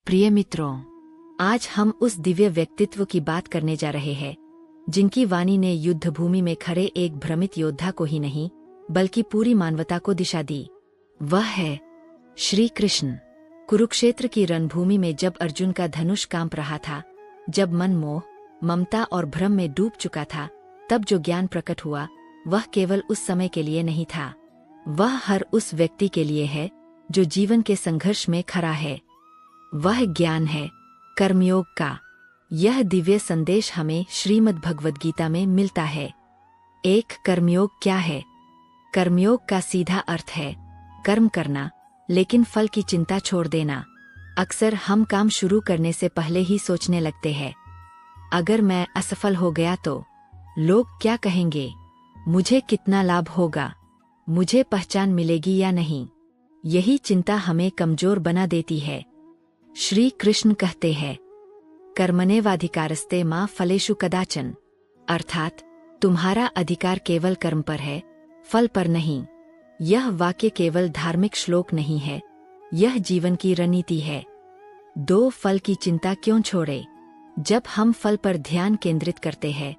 प्रिय मित्रों, आज हम उस दिव्य व्यक्तित्व की बात करने जा रहे हैं जिनकी वाणी ने युद्ध भूमि में खड़े एक भ्रमित योद्धा को ही नहीं बल्कि पूरी मानवता को दिशा दी। वह है श्री कृष्ण। कुरुक्षेत्र की रणभूमि में जब अर्जुन का धनुष कांप रहा था, जब मन मोह, ममता और भ्रम में डूब चुका था, तब जो ज्ञान प्रकट हुआ वह केवल उस समय के लिए नहीं था। वह हर उस व्यक्ति के लिए है जो जीवन के संघर्ष में खड़ा है। वह ज्ञान है कर्मयोग का। यह दिव्य संदेश हमें श्रीमद् भगवद गीता में मिलता है। एक कर्मयोग क्या है? कर्मयोग का सीधा अर्थ है कर्म करना, लेकिन फल की चिंता छोड़ देना। अक्सर हम काम शुरू करने से पहले ही सोचने लगते हैं, अगर मैं असफल हो गया तो लोग क्या कहेंगे, मुझे कितना लाभ होगा, मुझे पहचान मिलेगी या नहीं। यही चिंता हमें कमजोर बना देती है। श्री कृष्ण कहते हैं, कर्मण्येवाधिकारस्ते मा फलेषु कदाचन, अर्थात तुम्हारा अधिकार केवल कर्म पर है, फल पर नहीं। यह वाक्य केवल धार्मिक श्लोक नहीं है, यह जीवन की रणनीति है। दो फल की चिंता क्यों छोड़े? जब हम फल पर ध्यान केंद्रित करते हैं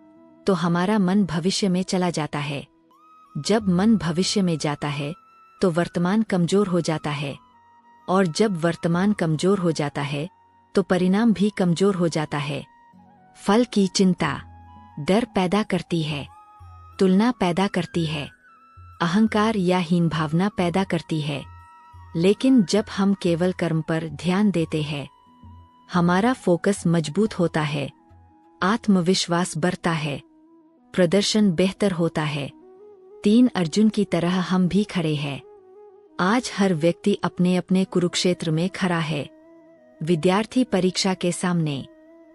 तो हमारा मन भविष्य में चला जाता है। जब मन भविष्य में जाता है तो वर्तमान कमजोर हो जाता है, और जब वर्तमान कमजोर हो जाता है तो परिणाम भी कमजोर हो जाता है। फल की चिंता डर पैदा करती है, तुलना पैदा करती है, अहंकार या हीन भावना पैदा करती है। लेकिन जब हम केवल कर्म पर ध्यान देते हैं, हमारा फोकस मजबूत होता है, आत्मविश्वास बढ़ता है, प्रदर्शन बेहतर होता है। 3 अर्जुन की तरह हम भी खड़े हैं। आज हर व्यक्ति अपने अपने कुरुक्षेत्र में खड़ा है। विद्यार्थी परीक्षा के सामने,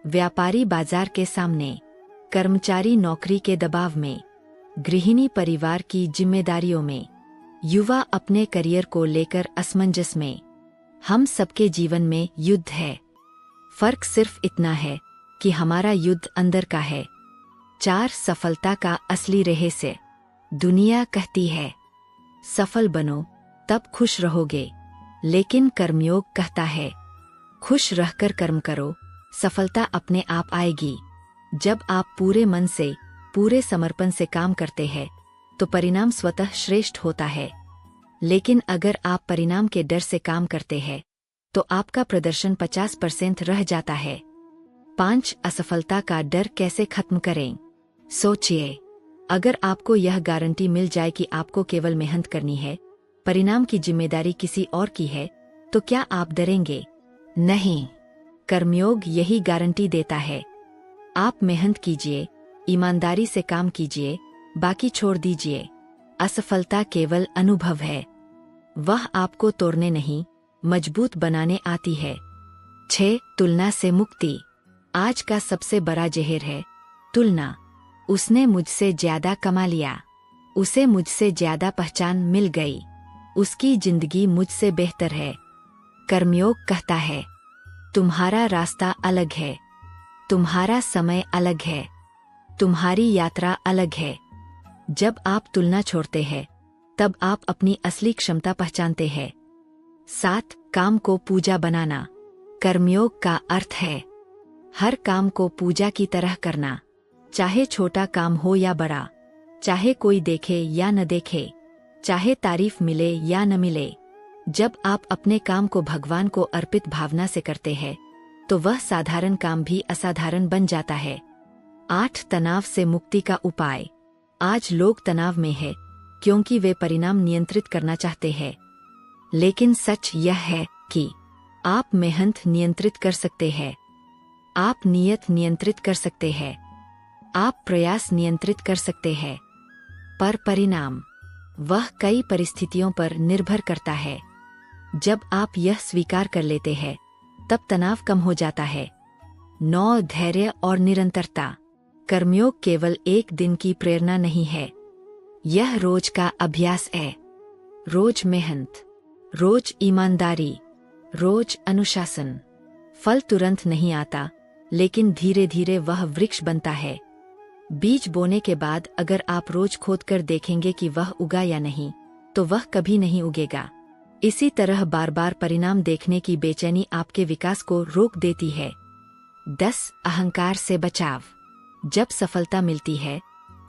व्यापारी बाजार के सामने, कर्मचारी नौकरी के दबाव में, गृहिणी परिवार की जिम्मेदारियों में, युवा अपने करियर को लेकर असमंजस में। हम सबके जीवन में युद्ध है। फर्क सिर्फ इतना है कि हमारा युद्ध अंदर का है। 4 सफलता का असली रहस्य। दुनिया कहती है सफल बनो तब खुश रहोगे, लेकिन कर्मयोग कहता है खुश रहकर कर्म करो, सफलता अपने आप आएगी। जब आप पूरे मन से, पूरे समर्पण से काम करते हैं तो परिणाम स्वतः श्रेष्ठ होता है। लेकिन अगर आप परिणाम के डर से काम करते हैं तो आपका प्रदर्शन 50% रह जाता है। 5 असफलता का डर कैसे खत्म करें? सोचिए, अगर आपको यह गारंटी मिल जाए कि आपको केवल मेहनत करनी है, परिणाम की जिम्मेदारी किसी और की है, तो क्या आप डरेंगे? नहीं। कर्मयोग यही गारंटी देता है। आप मेहनत कीजिए, ईमानदारी से काम कीजिए, बाकी छोड़ दीजिए। असफलता केवल अनुभव है, वह आपको तोड़ने नहीं, मजबूत बनाने आती है। 6 तुलना से मुक्ति। आज का सबसे बड़ा जहर है तुलना। उसने मुझसे ज्यादा कमा लिया, उसे मुझसे ज्यादा पहचान मिल गई, उसकी जिंदगी मुझसे बेहतर है। कर्मयोग कहता है तुम्हारा रास्ता अलग है, तुम्हारा समय अलग है, तुम्हारी यात्रा अलग है। जब आप तुलना छोड़ते हैं तब आप अपनी असली क्षमता पहचानते हैं। 7 काम को पूजा बनाना। कर्मयोग का अर्थ है हर काम को पूजा की तरह करना, चाहे छोटा काम हो या बड़ा, चाहे कोई देखे या न देखे, चाहे तारीफ मिले या न मिले। जब आप अपने काम को भगवान को अर्पित भावना से करते हैं तो वह साधारण काम भी असाधारण बन जाता है। 8 तनाव से मुक्ति का उपाय। आज लोग तनाव में है क्योंकि वे परिणाम नियंत्रित करना चाहते हैं, लेकिन सच यह है कि आप मेहनत नियंत्रित कर सकते हैं, आप नियत नियंत्रित कर सकते हैं, आप प्रयास नियंत्रित कर सकते हैं, पर परिणाम वह कई परिस्थितियों पर निर्भर करता है। जब आप यह स्वीकार कर लेते हैं तब तनाव कम हो जाता है। 9 धैर्य और निरंतरता। कर्मयोग केवल एक दिन की प्रेरणा नहीं है, यह रोज का अभ्यास है। रोज मेहनत, रोज ईमानदारी, रोज अनुशासन। फल तुरंत नहीं आता, लेकिन धीरे धीरे वह वृक्ष बनता है। बीज बोने के बाद अगर आप रोज खोदकर देखेंगे कि वह उगा या नहीं, तो वह कभी नहीं उगेगा। इसी तरह बार बार परिणाम देखने की बेचैनी आपके विकास को रोक देती है। 10. अहंकार से बचाव। जब सफलता मिलती है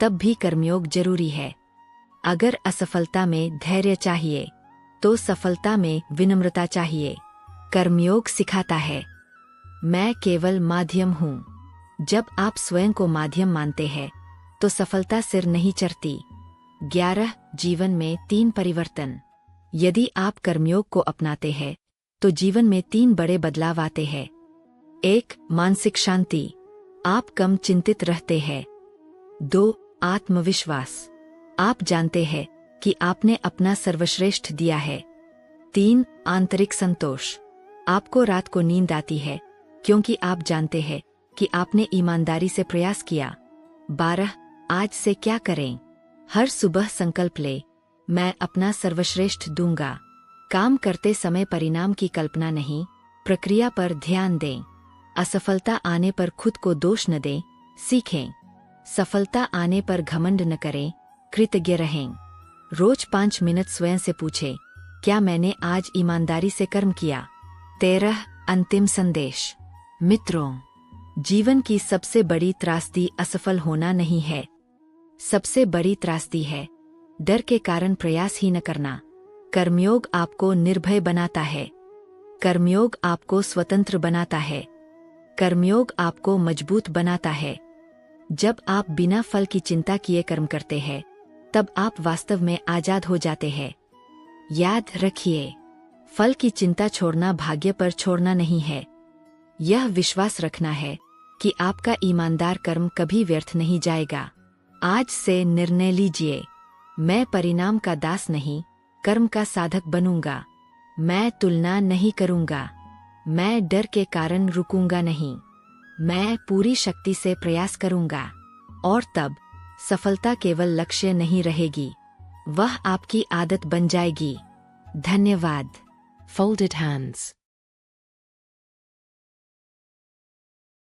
तब भी कर्मयोग जरूरी है। अगर असफलता में धैर्य चाहिए तो सफलता में विनम्रता चाहिए। कर्मयोग सिखाता है मैं केवल माध्यम हूँ। जब आप स्वयं को माध्यम मानते हैं तो सफलता सिर नहीं चढ़ती। 11. जीवन में 3 परिवर्तन। यदि आप कर्मयोग को अपनाते हैं तो जीवन में 3 बड़े बदलाव आते हैं। 1. मानसिक शांति, आप कम चिंतित रहते हैं। 2. आत्मविश्वास, आप जानते हैं कि आपने अपना सर्वश्रेष्ठ दिया है। 3. आंतरिक संतोष, आपको रात को नींद आती है क्योंकि आप जानते हैं कि आपने ईमानदारी से प्रयास किया। 12. आज से क्या करें। हर सुबह संकल्प ले मैं अपना सर्वश्रेष्ठ दूंगा। काम करते समय परिणाम की कल्पना नहीं, प्रक्रिया पर ध्यान दें। असफलता आने पर खुद को दोष न दें, सीखें। सफलता आने पर घमंड न करें, कृतज्ञ रहें। रोज 5 मिनट स्वयं से पूछें क्या मैंने आज ईमानदारी से कर्म किया। 13. अंतिम संदेश। मित्रों, जीवन की सबसे बड़ी त्रासदी असफल होना नहीं है। सबसे बड़ी त्रासदी है डर के कारण प्रयास ही न करना। कर्मयोग आपको निर्भय बनाता है। कर्मयोग आपको स्वतंत्र बनाता है। कर्मयोग आपको मजबूत बनाता है। जब आप बिना फल की चिंता किए कर्म करते हैं तब आप वास्तव में आजाद हो जाते हैं। याद रखिए, फल की चिंता छोड़ना भाग्य पर छोड़ना नहीं है। यह विश्वास रखना है कि आपका ईमानदार कर्म कभी व्यर्थ नहीं जाएगा। आज से निर्णय लीजिए, मैं परिणाम का दास नहीं, कर्म का साधक बनूंगा। मैं तुलना नहीं करूंगा, मैं डर के कारण रुकूंगा नहीं, मैं पूरी शक्ति से प्रयास करूंगा। और तब सफलता केवल लक्ष्य नहीं रहेगी, वह आपकी आदत बन जाएगी। धन्यवाद। Folded hands.